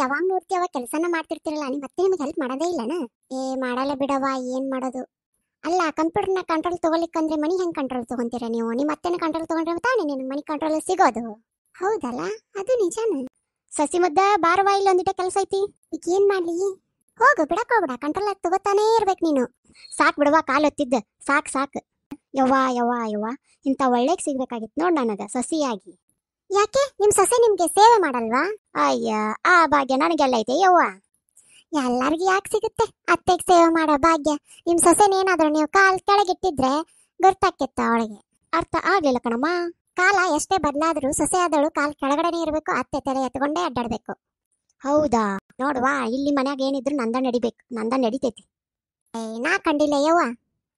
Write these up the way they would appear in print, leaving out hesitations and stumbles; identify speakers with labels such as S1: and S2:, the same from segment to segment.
S1: ಯಾವಾಗ ನೋಡ್ತೀಯವ ಕೆಲಸನ ಮಾಡ್ತಿರ್ತಿರಲ್ಲ ನೀ ಮತ್ತೆ ನಿಮಗೆ ಹೆಲ್ಪ್ ಮಾಡೋದೇ ಇಲ್ಲನ? ಮಾಡಲ್ಲ ಬಿಡವ, ಏನ್ ಮಾಡೋದು. ಅಲ್ಲ, ಕಂಪ್ಯೂಟರ್ನ ಕಂಟ್ರೋಲ್ ತಗೊಲಿಕ್ಕಂದ್ರೆ ಮನಿ ಹೆಂಗ್ ಕಂಟ್ರೋಲ್ ತಗೊಂತೀರ ನೀವು? ನಿಮ್ಮ ಅತ್ತೆನ ಕಂಟ್ರೋಲ್ ತಗೊಂಡ್ರೆ ತಾನೇ ನಿನ್ ಮನಿ ಕಂಟ್ರೋಲ್ ಸಿಗೋದು. ಹೌದಲ್ಲ, ಅದು ನಿಜಾನ. ಸಸಿ ಮುದ್ದ ಬಾರವ, ಇಲ್ಲ ಒಂದಿಟ ಕೆಲಸ ಐತಿ. ಈಗ ಏನ್ ಮಾಡ್ಲಿ? ಹೋಗು, ಬಿಡಕ್ ಹೋಗ್ಬಿಡ, ಕಂಟ್ರೋಲ್ ಆಗಿ ತಗೋತಾನೇ ಇರ್ಬೇಕು ನೀನು. ಸಾಕ್ ಬಿಡವಾ, ಕಾಲು ಹೊತ್ತಿದ್ದ ಸಾಕ್ ಸಾಕ್. ಯವ್ವಾ ಯವ್ವಾ ಯವ್ವಾ, ಇಂಥ ಒಳ್ಳೆಗ್ ಸಿಗ್ಬೇಕಾಗಿತ್ತು ನೋಡ್ ನನಗ ಸಸಿಯಾಗಿ. ಯಾಕೆ ನಿಮ್ ಸೊಸೆ ನಿಮ್ಗೆ ಸೇವೆ ಮಾಡಲ್ವಾ? ಅಯ್ಯ, ಆ ಭಾಗ್ಯ ನನಗೆಲ್ಲ ಐತೆ ಯವ್ವ. ಎಲ್ಲರಿಗೂ ಯಾಕೆ ಸಿಗುತ್ತೆ ಅತ್ತೆಗೆ ಸೇವೆ ಮಾಡೋ ಭಾಗ್ಯ? ನಿಮ್ ಸೊಸೆನೇನಾದ್ರೂ ನೀವು ಕಾಲ್ ಕೆಳಗಿಟ್ಟಿದ್ರೆ ಗೊತ್ತಾಕಿತ್ತ ಅವಳಿಗೆ. ಅರ್ಥ ಆಗ್ಲಿಲ್ಲ ಕಣಮ್ಮ. ಕಾಲ ಎಷ್ಟೇ ಬದಲಾದ್ರೂ ಸೊಸೆ ಆದಳು ಕಾಲ್ ಕೆಳಗಡೆನೆ ಇರ್ಬೇಕು, ಅತ್ತೆ ತಲೆ ಎತ್ಕೊಂಡೇ ಅಡ್ಡಾಡ್ಬೇಕು. ಹೌದಾ? ನೋಡ್ವಾ, ಇಲ್ಲಿ ಮನ್ಯಾಗ ಏನಿದ್ರು ನಂದ ನಡಿಬೇಕು, ನಂದ ನಡಿತೈತಿ. ನಾ ಕಂಡಿಲ್ಲ ಯವ್ವ,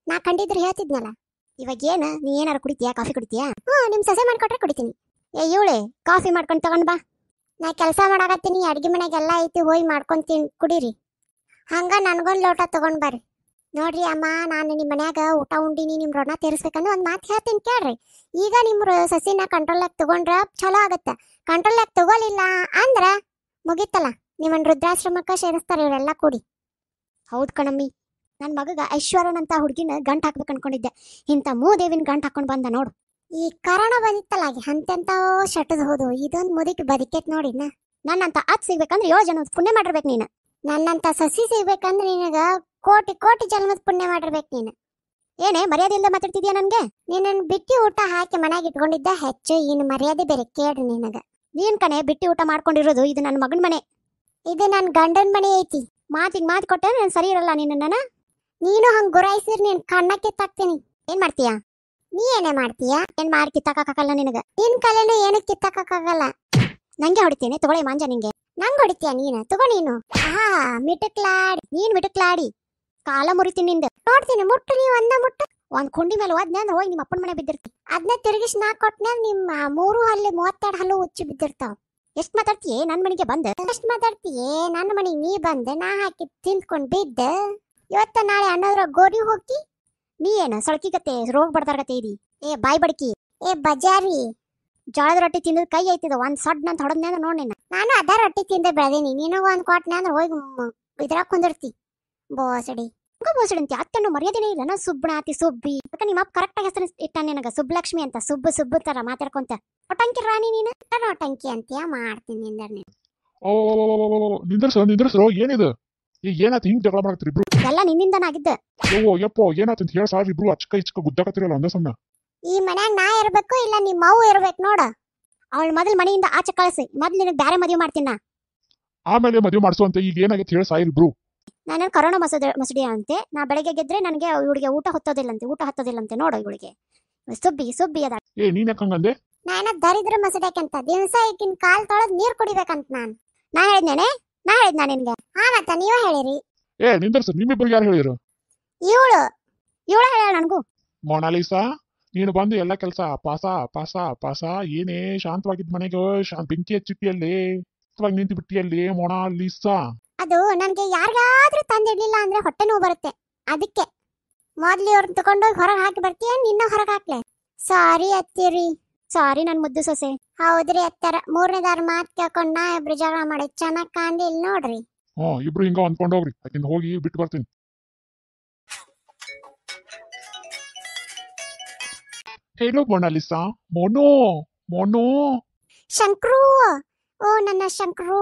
S1: ನಾ ಕಂಡಿದ್ರೆ ಹೇಳ್ತಿದ್ನಲ್ಲ. ಇವಾಗ ಏನ, ನೀ ಏನಾರು ಕುಡಿತೀಯಾ? ಕಾಫಿ ಕುಡಿತೀಯಾ? ನಿಮ್ ಸೊಸೆ ಮಾಡ್ಕೊಟ್ರೆ ಕುಡಿತೀನಿ. ಇವಳೆ ಕಾಫಿ ಮಾಡ್ಕೊಂಡ್ ತಗೊಂಡ್ ಬಾ. ನಾ ಕೆಲಸ ಮಾಡಾಕತ್ತೀನಿ, ಅಡ್ಗೆ ಮನೆಗೆಲ್ಲ ಐತಿ, ಹೋಗಿ ಮಾಡ್ಕೊಂತೀನಿ, ಕುಡೀರಿ. ಹಂಗ ನನ್ಗೊಂದ್ ಲೋಟ ತಗೊಂಡ್ ಬರ್ರಿ. ನೋಡ್ರಿ ಅಮ್ಮ, ನಾನು ನಿಮ್ಮ ಮನ್ಯಾಗ ಊಟ ಉಂಡಿನಿ, ನಿಮ್ ಋಣ ತೀರಿಸ್ಬೇಕಂದ್ರೆ ಒಂದ್ ಮಾತು ಹೇಳ್ತೀನಿ ಕೇಳ್ರಿ. ಈಗ ನಿಮ್ ಸಸಿನ ಕಂಟ್ರೋಲ್ ಆಗಿ ತಗೊಂಡ್ರ ಚಲೋ ಆಗತ್ತ. ಕಂಟ್ರೋಲ್ ಆಗಿ ತಗೋಲಿಲ್ಲ ಅಂದ್ರ ಮುಗಿತಲ್ಲ, ನಿಮ್ಮನ್ ವೃದ್ಧಾಶ್ರಮಕ್ಕ ಸೇರಿಸ್ತಾರ ಇವರೆಲ್ಲ ಕೂಡಿ. ಹೌದ್ ಕಣಮ್ಮಿ, ನನ್ ಮಗಗ ಐಶ್ವರ್ಯನ್ ಅಂತ ಹುಡುಗಿನ ಗಂಟ್ ಹಾಕ್ಬೇಕು ಅನ್ಕೊಂಡಿದ್ದೆ. ಇಂಥ ಮೂದೇವಿನ ಗಂಟ್ ಹಾಕೊಂಡ್ ಬಂದ ನೋಡು. ಈ ಕರೋನ ಬಂದಿತ್ತಲ್ಲ, ಅಂತೆಂತ ಶಟದ್ ಹೋದು, ಇದೊಂದ್ ಮುದಿಕ್ ಬದುಕೇತ್ ನೋಡಿ. ನನ್ನಂತ ಅತ್ ಸಿಗ್ಬೇಕಂದ್ರೆ 7 ಜನ ಪುಣ್ಯ ಮಾಡಿರ್ಬೇಕು ನೀನು. ನನ್ನಂತ ಸಸಿ ಸಿಗ್ಬೇಕಂದ್ರೆ ನಿನಗ ಕೋಟಿ ಕೋಟಿ ಜನ್ಮದ ಪುಣ್ಯ ಮಾಡಿರ್ಬೇಕು ನೀನು. ಏನೇ ಮರ್ಯಾದೆಯಿಂದ ಮಾತಾಡ್ತಿದ್ಯಾ ನನ್ಗೆ? ನೀನನ್ ಬಿಟ್ಟಿ ಊಟ ಹಾಕಿ ಮನ್ಯಾಗ ಇಟ್ಕೊಂಡಿದ್ದ ಹೆಚ್ಚು, ಇನ್ನು ಮರ್ಯಾದೆ ಬೇರೆ ಕೇಳ್ರಿ ನಿನಗ. ನೀನ್ ಕಣೆ ಬಿಟ್ಟಿ ಊಟ ಮಾಡ್ಕೊಂಡಿರೋದು, ಇದು ನನ್ನ ಮಗನ್ ಮನೆ, ಇದು ನನ್ ಗಂಡನ್ ಮನೆ ಐತಿ. ಮಾತಿಗೆ ಮಾತು ಕೊಟ್ಟೆ ನಾನು ಸರಿ ಇರಲ್ಲ ನಿನ್ನ. ನೀನು ಹಂಗ ಗುರಾಯಿಸಿದ್ರೆ ನೀನ್ ಕಣ್ಣ ಕಿತ್ತಾಕ್ತೀನಿ. ಏನ್ ಮಾಡ್ತೀಯಾ? ನೀ ಏನೇ ಮಾಡ್ತೀಯಾ? ಏನ್ ಮಾಡಿ ಕಿತ್ತಾಕಲ್ಲ ನಿನಗ? ನಿನ್ ಕಲೆನು ಏನು ಕಿತ್ತಾಕಲ್ಲ. ನಂಗೆ ಹೊಡಿತೇನೆ, ತಗೊಳ್ಳಿ ಮಾಂಜ ನಿಂಗೆ. ನಂಗೆ ಹೊಡಿತೀಯ ನೀನು? ತಗೋ ನೀನು. ಮಿಟಕ್ಲಾಡಿ, ನೀನ್ ಮಿಟಕ್ಲಾಡಿ ಕಾಲ ಮುರಿತೀನಿ ನಿಂದ. ನೋಡ್ತೀನಿ, ಮುಟ್ಟು ನೀವು ಒಂದ ಮುಟ್ಟು. ಒಂದ್ ಕುಂಡಿ ಮೇಲೆ ಹೋದ್ನೆ ಅಂದ್ರೆ ಹೋಗಿ ನಿಮ್ಮ ಅಪ್ಪನ ಮನೆ ಬಿದ್ದಿರ್ತಿ. ಅದನ್ನ ತಿರುಗಿಸಿ ನಾ ಕೊಟ್ನೆ, ನಿಮ್ಮ 3 ಹಲ್ಲು 32 ಹಲ್ಲು ಉಚ್ಚಿ ಬಿದ್ದಿರ್ತಾವ. ಎಷ್ಟ್ ಮಾತಾಡ್ತೀಯೇ ನನ್ ಮನೆಗೆ ಬಂದ? ಎಷ್ಟ್ ಮಾತಾಡ್ತೀಯೇ ನನ್ನ ಮನೆಗೆ ನೀ ಬಂದ? ನಾ ಹಾಕಿ ತಿಂದ್ಕೊಂಡ್ ಬಿದ್ದ. ಇವತ್ತ ನಾಳೆ ಅನ್ನೋದ್ರ ಗೋರಿ ಹೋಗಿ. ನೀ ಏನ ಸೊಳಕಿಗತ್ತೆ ರೋಗ ಬಡ್ದಾರ್ಗತ್ತೆ ಇದಿ? ಬಾಯ್ ಬಡ್ಕಿ, ಬಜಾರಿ. ಜೋಳದ ರೊಟ್ಟಿ ತಿಂದ್ ಕೈ ಐತಿದ, ಒಂದ್ ಸಡ್ ಅಂತ ಹೊಡದ್ನೆ ಅಂದ್ರೆ ನೋಡಿ. ನಾನು ಅದ ರೊಟ್ಟಿ ತಿಂದೆ ಬೆಳೆದೀನಿ, ನಿನಗ ಒಂದ್ ಕೊಟ್ನೆ ಅಂದ್ರೆ ಹೋಗಿ ಇದ್ರಾಗ ಕುಂದಿರ್ತಿ. ಬೋಸಡಿ ಅಂತ ಅತ್ತನ್ನು ಮರ್ಯಾದೆನೇ ಇಲ್ಲ. ನಾ ಸುಬ್ಬಣಾತಿ ಸುಬ್ಬಿ ಅದಕ್ಕೆ ನಿಮ್ಮ ಅಪ್ಪ ಕರೆಕ್ಟ್ ಆಗಿ ಹೆಸರು ಇಟ್ಟ ನನಗ, ಸುಬ್ಬಲಕ್ಷ್ಮಿ ಅಂತ. ಸುಬ್ಬು ತರ ಮಾತಾಡ್ಕೊಂತ ಒಟಂಕಿ ರಾಣಿ ನೀನು. ಒಟಂಕಿ ಅಂತೀಯ, ಮಾಡ್ತೀನಿ ನಿಂದರ್ ನೀನು.
S2: ನಿಂದ್ರಸ್ರು ಏನಿದು? ಈಗ ಏನಾತ ಹಿಂಗ್ ಜಗಳ ಮಾಡ್ತೀರಿ ಇಬ್ರು?
S1: ಎಲ್ಲ ನಿನ್ನಿಂದನ ಆಗಿದ್ದ.
S2: ಯಪ್ಪೋ ಏನಾತಂತ ಹೇಳ ಸಾರ್, ಇಬ್ರು ಅಚ್ಚಕ ಗುದ್ದಾಕತ್ತಿರಲ್ಲ ಅಂದ ಸಣ್ಣ.
S1: ಈ ಮನ್ಯಾಗ ನಾ ಇರ್ಬೇಕು ಇಲ್ಲ ನಿಮ್ಮ ಅವ್ವ ಇರ್ಬೇಕು ನೋಡ. ಅವಳ ಮೊದಲ್ ಮನೆಯಿಂದ ಆಚೆ ಕಳಿಸಿ, ಮೊದ್ಲು ನಿನಗೆ ಬ್ಯಾರೆ ಮದುವೆ ಮಾಡ್ತೀನ.
S2: ಆಮೇಲೆ ಮದುವೆ ಮಾಡಿಸುವಂತ ಈಗ ಏನಾಗೈತೆ ಹೇಳ ಸಾರ್ ಇಬ್ರು.
S1: ನಾನು ಕರೋನಾ ಮಸಡಿ ಅಂತೆ. ನಾ ಬೆಳಗ್ಗೆ ಗೆದ್ರೆ ನನಗೆ ಇವಳಿಗೆ ಊಟ ಹತ್ತೋದಿಲ್ಲಂತೆ ನೋಡು. ಇವಳಿಗೆ ಸುಬ್ಬಿ ಅದ.
S2: ನೀನ್ ಯಾಕಂಗಂದೆ?
S1: ನಾನ ದರಿದ್ರ ಮಸಡ್ಯಾಕಂತ ದಿವಸ ಈಗಿನ ಕಾಲ್ ತೊಳೆದ್ ನೀರ್ ಕುಡಿಬೇಕಂತ ನಾ ಹೇಳಿದ್ನೇನೆ ನಿನ್ಗೆ? ಮತ್ತ ನೀವೇ ಹೇಳಿರಿ.
S2: ನಿಂದರ್ಸ, ನಿಮ್ಮಿಬ್ರು ಯಾರು ಹೇಳಿರು?
S1: ಇವಳು ಹೇಳ ನನಗೂ.
S2: ಮೊನಾಲಿಸಾ, ನೀನು ಬಂದು ಎಲ್ಲ ಕೆಲಸ ಪಾಸ ಏನೇ ಶಾಂತವಾಗಿದ್ದ ಮನೆಗೆ ಬೆಂಕಿ ಹಚ್ಚಿಟ್ಟಿಯಲ್ಲಿ ನಿಂತು ಬಿಟ್ಟಿಯಲ್ಲಿ ಮೊನಾಲಿಸಾ.
S1: ಅದು ನನ್ಗೆ ಯಾರಿಗಾದ್ರೂ ತಂದಿಡ್ಲಿಲ್ಲ ಅಂದ್ರೆ ಹೊಟ್ಟೆ ನೋವು ಬರುತ್ತೆ. ಅದಕ್ಕೆ ಮೊದ್ಲು ಇವ್ರನ್ನ ತಗೊಂಡೋಗಿ ಹೊರಗೆ ಹಾಕಿ ಬರ್ತೀಯ, ನಿನ್ನ ಹೊರಗೆ ಹಾಕ್ಲೆ? ಸಾರಿ ಅತ್ತಿರಿ. ಸಾರಿ ನನ್ ಮುದ್ದು ಸೊಸೆ. ಹೌದ್ರಿ ಅತ್ತಾರ, 3ನೇದಾರ ಮಾತ್ ಕೇಳ್ಕೊಂಡ್ ನಾ ಇಬ್ರು ಜಗಳ ಮಾಡಿ ಚೆನ್ನಾಗ್ ಕಾಣ್ಲಿಲ್ಲ ನೋಡ್ರಿ.
S2: ಇಬ್ರು ಹಿಂಗ ಅಂದ್ಕೊಂಡ್ ಹೋಗ್ರಿ, ಆಕಿಂದ ಹೋಗಿ ಬಿಟ್ಟು ಬರ್ತೀನಿ. ಹೇಳು ಮೊನಾಲಿಸಾ. ಮೊನೋ
S1: ಶಂಕ್ರು. ನನ್ನ ಶಂಕ್ರು,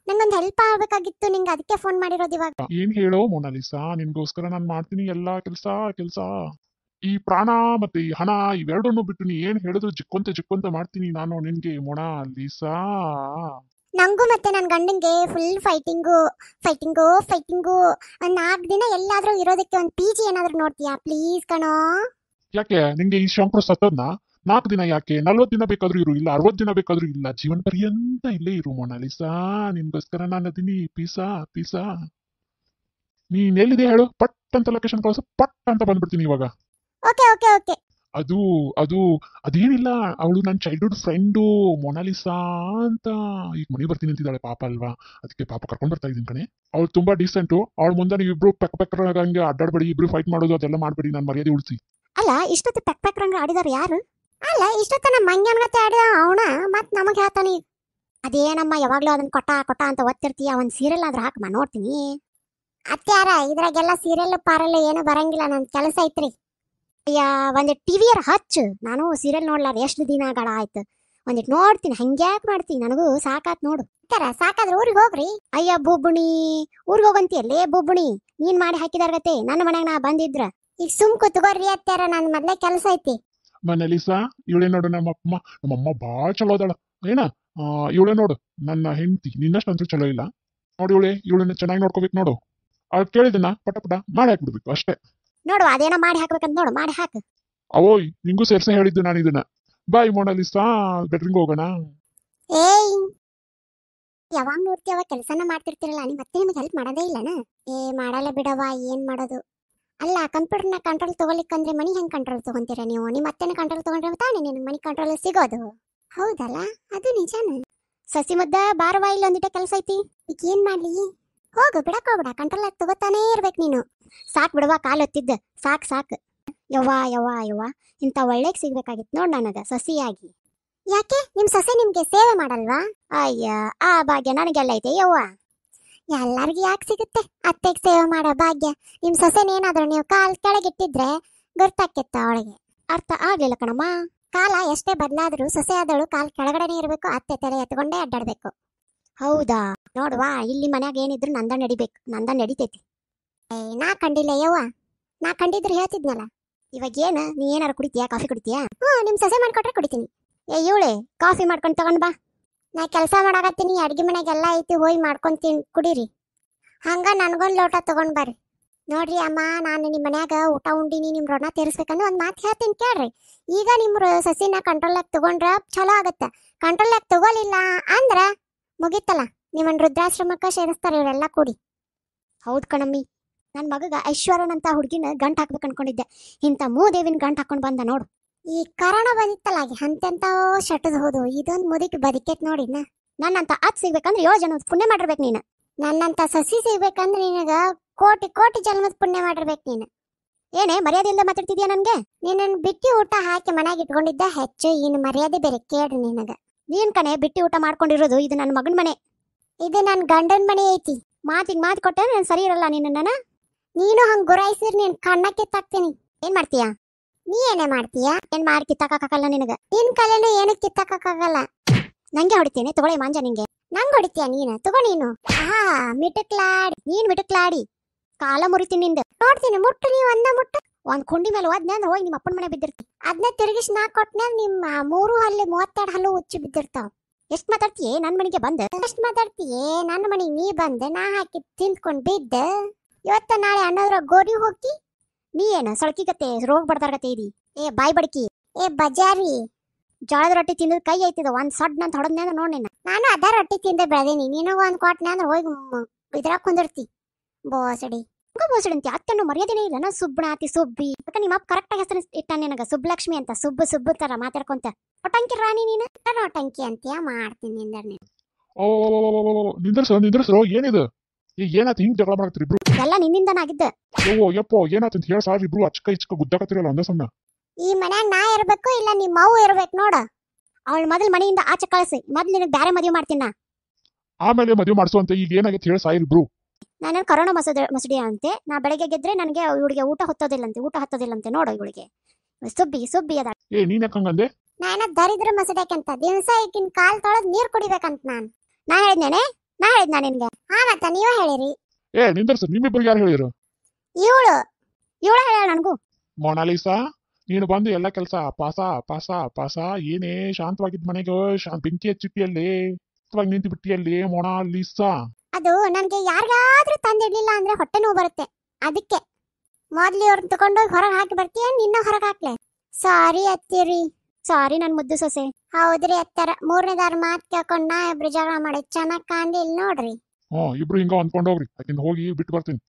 S1: ನಂಗೊಂದ್ ಹೆಲ್ಪ್ ಆಗ್ಬೇಕಾಗಿತ್ತು ನಿಂಗೆ, ಅದಕ್ಕೆ ಫೋನ್ ಮಾಡಿರೋದು ಇವಾಗ.
S2: ಏನ್ ಹೇಳೋ ಮೊನಾಲಿಸಾ, ನಿನ್ಗೋಸ್ಕರ ನಾನ್ ಮಾಡ್ತೀನಿ ಎಲ್ಲಾ ಕೆಲ್ಸ. ಈ ಪ್ರಾಣ ಮತ್ತೆ ಈ ಹಣ ಇವೆರಡನ್ನು ಬಿಟ್ಟು ನೀ ಏನ್ ಹೇಳಿದ್ರು ಜಿಕ್ಕೊಂತ ಮಾಡ್ತೀನಿ ನಾನು ನಿನ್ಗೆ ಮೊನಾಲಿಸಾ.
S1: ನಂಗೂ ಮತ್ತೆ ನನ್ ಗಂಡಂಗೆ ಫುಲ್ ಫೈಟಿಂಗು. ಒಂದ್ 4 ದಿನ ಎಲ್ಲಾದ್ರೂ ಇರೋದಕ್ಕೆ ಒಂದ್ PG ಏನಾದ್ರೂ ನೋಡ್ತೀಯಾ ಪ್ಲೀಸ್ ಕಣೋ?
S2: ಯಾಕೆ ನಿಂಗೆ ಈ ಶಂಕರು ಸತ್ತದ್ನ? 4 ದಿನ ಯಾಕೆ? 40 ದಿನ ಬೇಕಾದ್ರೂ ಇರು, ಇಲ್ಲ 60 ದಿನ ಬೇಕಾದ್ರೂ ಇಲ್ಲ, ಜೀವನ ಪರ್ಯಂತ ಇಲ್ಲೇ ಇರು ಮೊನಾಲಿಸಾ. ನಿನ್ಗೋಸ್ಕರ ನಾನು ಅದೀನಿ. ಪೀಸಾ. ನೀನ್ ಎಲ್ಲಿದೆ ಹೇಳು, ಪಟ್ ಅಂತ ಲೊಕೇಶನ್ ಕಳ್ಸು, ಪಟ್ ಅಂತ ಬಂದ್ಬಿಡ್ತೀನಿ ಇವಾಗ.
S1: ಓಕೆ.
S2: ಅದು ಅದೇನಿಲ್ಲ, ಅವಳು ನನ್ನ ಚೈಲ್ಡ್ಹುಡ್ ಫ್ರೆಂಡು ಮೊನಾಲಿಸಾ ಅಂತ. ಈಗ ಮನೆ ಬರ್ತೀನಿ ಅಂತಿದ್ದಾಳೆ, ಪಾಪ ಅಲ್ವಾ, ಅದಕ್ಕೆ ಪಾಪ ಕರ್ಕೊಂಡ್ ಬರ್ತಾ ಇದೀನಿ ಕಣೆ. ಅವಳು ತುಂಬಾ ಡೀಸೆಂಟು. ಅವಳ ಮುಂದೆ ನೀವು ಇಬ್ರು ಪೆಕ್ಕರಂಗೆ ಅಡ್ಡಾಡ್ಬೇಡಿ, ಇಬ್ರು ಫೈಟ್ ಮಾಡೋದು ಅದೆಲ್ಲ ಮಾಡ್ಬೇಡಿ, ನಾನು ಮರ್ಯಾದೆ ಉಳಿಸಿ.
S1: ಅಲ್ಲ, ಇಷ್ಟೊತ್ತು ಪೆಕ್ಕರಂಗ ಆಡಿದಾರ ಯಾರು? ಅಲ್ಲ, ಇಷ್ಟೊತ್ತ ನಮ್ಮ ಮಂಗ್ಯಾನ್ ಗತೆ ಆಡಿದ ಅವನ ಮತ್ ನಮಗ್ ಹೇಳ್ತಾನೆ. ಅದೇನಮ್ಮ ಯಾವಾಗ್ಲೂ ಅದನ್ನ ಕೊಟ್ಟ ಕೊಟ್ಟ ಅಂತ ಒತ್ತಿರ್ತೀಯ, ಒಂದ್ ಸೀರಿಯಲ್ ಆದ್ರೂ ಹಾಕಮ್ಮ ನೋಡ್ತೀನಿ. ಅತ್ಯಾರ ಇದ್ರಾಗೆಲ್ಲ ಸೀರಿಯಲ್ ಪಾರಲ್ಲ ಏನು ಬರಂಗಿಲ್ಲ, ನನ್ ಕೆಲಸ ಐತ್ರಿ. ಅಯ್ಯ ಒಂದಿಟ್ ಟಿವಿಯರ್ ಹಚ್ಚು, ನಾನು ಸೀರಿಯಲ್ ನೋಡ್ಲಾರ ಎಷ್ಟು ದಿನಗಳ ಆಯ್ತು. ಒಂದಿಟ್ ನೋಡ್ತೀನಿ, ಹಂಗ್ಯಾಕ್ ಮಾಡ್ತೀನಿ, ನನಗೂ ಸಾಕಾತ್ ನೋಡು. ಸಾಕಾದ್ರೆ ಊರಿಗೆ ಹೋಗ್ರಿ. ಅಯ್ಯ ಬುಬ್ಬುಣಿ, ಊರಿಗೆ ಹೋಗಂತಿಯಲ್ಲೇ ಬುಬ್ಬುಣಿ, ನೀನ್ ಮಾಡಿ ಹಾಕಿದಾರ್ಗತೆ ನನ್ನ ಮನ್ಯಾಗ ನಾ ಬಂದಿದ್ರ. ಈಗ ಸುಮ್ ಕುತ್ಕೋರಿ ಅತ್ಯಾರ, ನನ್ ಮೊದ್ಲೇ ಕೆಲಸ ಐತಿ.
S2: ಮನೇಲಿಸಾ ಇವಳೇ ನೋಡು, ನಮ್ಮಮ್ಮ ಬಾಳ ಚಲೋ ಅದಾಳ ಏನ. ಇವಳೇ ನೋಡು ನನ್ನ ಹೆಂಡತಿ, ನಿನ್ನಷ್ಟು ಅಂತೂ ಚಲೋ ಇಲ್ಲ ನೋಡಿ. ಇವಳನ್ನ ಚೆನ್ನಾಗಿ ನೋಡ್ಕೋಬೇಕು ನೋಡು. ಅವ್ಳು ಕೇಳಿದನ ಪಟ ಪಟ ಮಾಡಿ ಹಾಕ್ಬಿಡ್ಬೇಕು ಅಷ್ಟೇ.
S1: ನೋಡು ಅದೇನೋ ಮಾಡಿ ಹಾಕ್ಬೇಕಂತ ನೋಡು, ಮಾಡಿ ಹಾಕು.
S2: ಅವೋಯ್ ನಿಂಗೂ ಸೇರ್ಸೆ ಹೇಳಿದ್ದು ನಾನು ಇದನ್ನ. ಬಾಯ್ ಮೊನಾಲಿಸಾ, ಬೆಡ್ರಿಂಗ್ ಹೋಗೋಣ.
S1: ಏಯ್ ಯಾವಾಗ ನೋಡ್ತಿ ಅವಾಗ ಕೆಲಸನ ಮಾಡ್ತಿರ್ತಿರಲ್ಲ, ನೀ ಮತ್ತೆ ನಿಮ್ಗೆ ಹೆಲ್ಪ್ ಮಾಡೋದೇ ಇಲ್ಲನ? ಮಾಡಲ್ಲ ಬಿಡವ, ಏನ್ ಮಾಡೋದು. ಅಲ್ಲ ಕಂಪ್ಯೂಟರ್ನ ಕಂಟ್ರೋಲ್ ತಗೊಲಿಕ್ಕಂದ್ರೆ ಮನಿ ಹೆಂಗ್ ಕಂಟ್ರೋಲ್ ತಗೊಂತೀರ ನೀವು? ನಿಮ್ಮ ಅತ್ತೆನ ಕಂಟ್ರೋಲ್ ತಗೊಂಡ್ರೆ ತಾನೇ ನಿನ್ ಮನಿ ಕಂಟ್ರೋಲ್ ಸಿಗೋದು. ಹೌದಲ್ಲ, ಅದು ನಿಜಾನ. ಸಸಿ ಮುದ್ದ ಬಾರವಾ, ಇಲ್ಲ ಒಂದಿಟ ಕೆಲಸ ಐತಿ. ಈಗ ಏನ್ ಮಾಡ್ಲಿ? ಹೋಗು, ಬಿಡಕ್ ಹೋಗ್ಬಿಡ, ಕಂಟ್ರೋಲ್ ಆಗಿ ತಗೋತಾನೇ ಇರ್ಬೇಕು ನೀನು. ಸಾಕ್ ಬಿಡವ, ಕಾಲ್ ಹೊತ್ತಿದ್ದ ಸಾಕ್ ಸಾಕ್. ಯವ್ವ ಇಂಥ ಒಳ್ಳೆಗ್ ಸಿಗ್ಬೇಕಾಗಿತ್ತು ನೋಡ್ ನನಗ ಸಸಿಯಾಗಿ. ಯಾಕೆ ನಿಮ್ ಸೊಸೆ ನಿಮ್ಗೆ ಸೇವೆ ಮಾಡಲ್ವಾ? ಅಯ್ಯ ಆ ಭಾಗ್ಯ ನನಗೆಲ್ಲ ಐತೆ ಯವ್ವ. ಎಲ್ಲಾರ್ಗಿ ಯಾಕೆ ಸಿಗುತ್ತೆ ಅತ್ತೆಗೆ ಸೇವೆ ಮಾಡೋ ಭಾಗ್ಯ? ನಿಮ್ ಸೊಸೆನೇನಾದ್ರೂ ನೀವು ಕಾಲ್ ಕೆಳಗಿಟ್ಟಿದ್ರೆ ಗೊತ್ತಾಕಿತ್ತ ಅವಳಿಗೆ. ಅರ್ಥ ಆಗ್ಲಿಲ್ಲ ಕಣಮ್ಮ. ಕಾಲ ಎಷ್ಟೇ ಬದಲಾದ್ರೂ ಸೊಸೆ ಆದಳು ಕಾಲ್ ಕೆಳಗಡೆನೆ ಇರ್ಬೇಕು, ಅತ್ತೆ ತಲೆ ಎತ್ಕೊಂಡೇ ಅಡ್ಡಾಡ್ಬೇಕು. ಹೌದಾ? ನೋಡ್ವಾ, ಇಲ್ಲಿ ಮನ್ಯಾಗ ಏನಿದ್ರು ನಂದ ನಡಿಬೇಕು, ನಂದ ನಡಿತೈತಿ. ನಾ ಕಂಡಿಲ್ಲ ಯವ್ವ, ನಾ ಕಂಡಿದ್ರೆ ಹೇಳ್ತಿದ್ನಲ್ಲ. ಇವಾಗ ಏನ ನೀ ಏನಾರು ಕುಡಿತೀಯಾ? ಕಾಫಿ ಕುಡಿತೀಯಾ? ನಿಮ್ ಸೊಸೆ ಮಾಡ್ಕೊಟ್ರೆ ಕುಡಿತೀನಿ. ಇವಳೆ ಕಾಫಿ ಮಾಡ್ಕೊಂಡು ತಗೊಂಡ್ ಬಾ. ನಾ ಕೆಲಸ ಮಾಡಾಕತ್ತೀನಿ, ಅಡ್ಗೆ ಮನೆಗೆಲ್ಲ ಐತಿ, ಹೋಗಿ ಮಾಡ್ಕೊಂತೀನಿ, ಕುಡೀರಿ. ಹಂಗ ನನ್ಗೊಂದ್ ಲೋಟ ತಗೊಂಡ್ ಬರ್ರಿ. ನೋಡ್ರಿ ಅಮ್ಮ, ನಾನು ನಿಮ್ಮ ಮನ್ಯಾಗ ಊಟ ಉಂಡಿನಿ, ನಿಮ್ ಋಣ ತೀರಿಸ್ಬೇಕಂದ್ರೆ ಒಂದ್ ಮಾತು ಹೇಳ್ತೀನಿ ಕೇಳ್ರಿ. ಈಗ ನಿಮ್ ಸಸಿನ ಕಂಟ್ರೋಲ್ ಆಗಿ ತಗೊಂಡ್ರ ಚಲೋ ಆಗತ್ತ. ಕಂಟ್ರೋಲ್ ಆಗಿ ತಗೋಲಿಲ್ಲ ಅಂದ್ರ ಮುಗಿತಲ್ಲ, ನಿಮ್ಮನ್ ವೃದ್ಧಾಶ್ರಮಕ್ಕ ಸೇರಿಸ್ತಾರ ಇವರೆಲ್ಲ ಕೂಡಿ. ಹೌದ್ ಕಣಮ್ಮಿ, ನನ್ ಮಗಗ ಐಶ್ವರ್ಯನಂತ ಹುಡುಗಿನ ಗಂಟ್ ಹಾಕ್ಬೇಕು ಅನ್ಕೊಂಡಿದ್ದೆ, ಇಂಥ ಮೂದೇವಿನ ಗಂಟ್ ಹಾಕೊಂಡ್ ಬಂದ ನೋಡು. ಈ ಕರೋನಾ ಬಂದಿತ್ತಲ್ಲ, ಅಂತೆಂತ ಶಟದ್ ಹೋದು, ಇದೊಂದ್ ಮುದಿಕ್ ಬದುಕೇತ್ ನೋಡಿ. ನನ್ನಂತ ಅತ್ ಸಿಗ್ಬೇಕಂದ್ರೆ 7 ಜನ ಪುಣ್ಯ ಮಾಡಿರ್ಬೇಕು ನೀನು. ನನ್ನಂತ ಸಸಿ ಸಿಗ್ಬೇಕಂದ್ರೆ ನಿನಗ ಕೋಟಿ ಕೋಟಿ ಜನ್ಮದ ಪುಣ್ಯ ಮಾಡಿರ್ಬೇಕು ನೀನು. ಏನೇ ಮರ್ಯಾದೆಯಿಂದ ಮಾತಾಡ್ತಿದ್ಯಾ ನನ್ಗೆ? ನೀನನ್ ಬಿಟ್ಟಿ ಊಟ ಹಾಕಿ ಮನ್ಯಾಗ ಇಟ್ಕೊಂಡಿದ್ದ ಹೆಚ್ಚು, ಇನ್ನು ಮರ್ಯಾದೆ ಬೇರೆ ಕೇಳ್ರಿ ನಿನಗ. ನೀನ್ ಕಣೆ ಬಿಟ್ಟಿ ಊಟ ಮಾಡ್ಕೊಂಡಿರೋದು, ಇದು ನನ್ನ ಮಗನ್ ಮನೆ, ಇದು ನನ್ ಗಂಡನ್ ಮನೆ ಐತಿ. ಮಾತಿಗೆ ಮಾತು ಕೊಟ್ಟೆ ನಾನು ಸರಿ ಇರಲ್ಲ ನಿನ್ನ. ನೀನು ಹಂಗ್ ಗುರಾಯಿಸಿರ್ ನೀನ್ ಕಣ್ಣ ಕಿತ್ತಾಕ್ತೀನಿ. ಏನ್ ಮಾಡ್ತೀಯಾ? ನೀ ಏನೇ ಮಾಡ್ತೀಯಾ? ಏನ್ ಮಾಡಿ ಕಿತ್ತಾಕಲ್ಲ ನಿನಗ? ನಿನ್ ಕಲೆನು ಏನು ಕಿತ್ತಾಕಲ್ಲ. ನಂಗೆ ಹೊಡಿತೇನೆ, ತಗೊಳ್ಳಿ ಮಾಂಜ ನಿಂಗೆ. ನಂಗ್ ಹೊಡಿತೀಯ ನೀನು? ತಗೋ ನೀನು. ಮಿಟಕ್ಲಾಡಿ, ನೀನ್ ಮಿಟಕ್ಲಾಡಿ ಕಾಲ ಮುರಿತೀನಿ ನಿಂದ. ನೋಡ್ತೀನಿ, ಮುಟ್ಟು ನೀವು ಮುಟ್ಟು. ಒಂದ್ ಕುಂಡಿ ಮೇಲೆ ಹೋದ್ನೆ ಅಂದ್ರೆ ಹೋಗಿ ನಿಮ್ಮ ಅಪ್ಪನ ಮನೆ ಬಿದ್ದಿರ್ತಿ. ಅದನ್ನ ತಿರುಗಿಸಿ ನಾ ಕೊಟ್ನೆ, ನಿಮ್ಮ 3 ಹಲ್ಲು 32 ಹಲ್ಲು ಉಚ್ಚಿ ಬಿದ್ದಿರ್ತಾವ. ಎಷ್ಟ್ ಮಾತಾಡ್ತೀಯೇ ನನ್ ಮನೆಗೆ ಬಂದ? ಎಷ್ಟ್ ಮಾತಾಡ್ತೀಯೇ ನನ್ನ ಮನೆಗೆ ನೀ ಬಂದ? ನಾ ಹಾಕಿ ತಿಂದ್ಕೊಂಡ್ ಬಿದ್ದ. ಇವತ್ತ ನಾಳೆ ಅನ್ನೋದ್ರ ಗೋರಿ ಹೋಗಿ ನೀ ಏನ ಸಳಕಿಗತ್ತೆ ರೋಗ ಬಡ್ದಾರ್ಗತ್ತೆ ಇದಿ. ಬಾಯ್ ಬಡ್ಕಿ, ಬಜಾರಿ ಜೋಳದ ರೊಟ್ಟಿ ತಿಂದ ಕೈ ಐತಿದ ಒಂದ್ ಸಡ್ ಅಂತ ಹೊಡದ್ನೆ ಅಂದ್ರೆ ನೋಡಿ. ನಾನು ಅದ ರೊಟ್ಟಿ ತಿಂದ ಬೆಳೆದೀನಿ, ನೀನು ಒಂದ್ ಕೊಟ್ನೆ ಅಂದ್ರೆ ಹೋಗಿ ಇದ್ರಾಗ ಕುಂದಿರ್ತಿ. ಬೋಸಡಿ ಬೋಸಡಿ ಅತ್ತನ್ನು ಮರ್ಯಾದೆನೇ ಇಲ್ಲ. ನಾ ಸುಬ್ಬಣಾತಿ ಸುಬ್ಬಿ, ಯಾಕೆ ನಿಮ್ಮ ಅಪ್ಪ ಕರೆಕ್ಟ್ ಆಗಿ ಹೆಸರು ಇಟ್ಟ ನಿನಗ ಸುಬ್ಬಲಕ್ಷ್ಮಿ ಅಂತ. ಸುಬ್ಬು ತರ ಮಾತಾಡ್ಕೊಂತ ಒಟಂಕಿ ರಾಣಿ ನೀನು. ಒಟಂಕಿ ಅಂತೀಯ, ಮಾಡ್ತೀನಿ ನಿಂದರ್ನೆ.
S2: ಓ ನಿಂದ್ರಸ್ರೋ ಏನಿದು? ಏನಾಯ್ತು ಹಿಂಗ್ ಜಗಳ ಮಾಡಾಕ್ತಿರಿ ಇಬ್ರು?
S1: ಎಲ್ಲ ನಿನ್ನಿಂದನಾಗಿದ್ದ.
S2: ಯಪ್ಪೋ ಏನಾಯ್ತು ಅಂತ ಹೇಳ ಸಾರ್, ಇಬ್ರು ಅಚ್ಕ ಗುದ್ದಾಕತ್ತಿರಲ್ಲ ಒಂದ ಸಣ್ಣ.
S1: ಈ ಮನ್ಯಾಗ ನಾ ಇರ್ಬೇಕು ಇಲ್ಲ ನಿಮ್ಮ ಅವ್ವ ಇರ್ಬೇಕು ನೋಡ. ಅವಳ ಮೊದಲ್ ಮನೆಯಿಂದ ಆಚೆ ಕಳಿಸಿ, ಮೊದ್ಲು ನಿನಗೆ ಬ್ಯಾರೆ ಮದುವೆ ಮಾಡ್ತೀನ.
S2: ಆಮೇಲೆ ಮದುವೆ ಮಾಡಿಸುವಂತ ಈಗ ಏನಾಗೈತೆ ಹೇಳ ಸಾರ್ ಇಬ್ರು.
S1: ನಾನು ಕರೋನಾ ಮಸಡಿ ಅಂತೆ, ನಾ ಬೆಳಗ್ಗೆ ಗೆದ್ರೆ ನನಗೆ ಇವಳಿಗೆ ಊಟ ಹತ್ತೋದಿಲ್ಲಂತೆ ನೋಡು. ಇವಳಿಗೆ ಸುಬ್ಬಿ ಅದ.
S2: ನೀನ್ ಯಾಕಂಗಂದೆ?
S1: ನಾನ ದರಿದ್ರ ಮಸಡ್ಯಾಕಂತ ದಿವಸ ಈಗಿನ ಕಾಲ್ ತೊಳೆದ್ ನೀರ್ ಕುಡಿಬೇಕಂತ ನಾ ಹೇಳಿದ್ನೇನೆ. ನಾ ಹೇಳಿದ್ನ ನಿನ್ಗೆ? ಮತ್ತ ನೀವೇ ಹೇಳಿರಿ.
S2: ನಿಂದರ್ಸ, ನಿಮ್ಮಿಬ್ಬರಿಗೆ ಯಾರು ಹೇಳಿರು?
S1: ಇವಳು ಹೇಳ ನನಗೂ.
S2: ಮೊನಾಲಿಸಾ, ನೀನು ಬಂದು ಎಲ್ಲ ಕೆಲಸ ಪಾಸ ಏನೇ ಶಾಂತವಾಗಿದ್ದ ಮನೆಗೆ ಬೆಂಕಿ ಹಚ್ಚಿಟ್ಟಿಯಲ್ಲಿ ನಿಂತು ಬಿಟ್ಟಿಯಲ್ಲಿ ಮೊನಾಲಿಸಾ.
S1: ಅದು ನನ್ಗೆ ಯಾರಿಗಾದ್ರೂ ತಂದಿಡ್ಲಿಲ್ಲ ಅಂದ್ರೆ ಹೊಟ್ಟೆ ನೋವು ಬರುತ್ತೆ, ಅದಕ್ಕೆ ಮೊದ್ಲು ಇವ್ರನ್ನ ತಗೊಂಡೋಗಿ ಹೊರಗೆ ಹಾಕಿ ಬರ್ತೀಯ, ನಿನ್ನ ಹೊರಗೆ ಹಾಕ್ಲೆ. ಸಾರಿ ಅತ್ತಿರಿ. ಸಾರಿ ನನ್ ಮುದ್ದು ಸೊಸೆ. ಹೌದ್ರಿ ಅತ್ತರ, 3ನೇದಾರ ಮಾತ್ ಕೇಳ್ಕೊಂಡ್ ನಾ ಇಬ್ರು ಜಗಳ ಮಾಡಿ ಚೆನ್ನಾಗ್ ಕಾಣ್ಲಿಲ್ಲ ನೋಡ್ರಿ.
S2: ಇಬ್ರು ಹಿಂಗ ಅಂದ್ಕೊಂಡ್ ಹೋಗ್ರಿ, ಅಕಿಂದ ಹೋಗಿ ಬಿಟ್ಟು ಬರ್ತೀನಿ.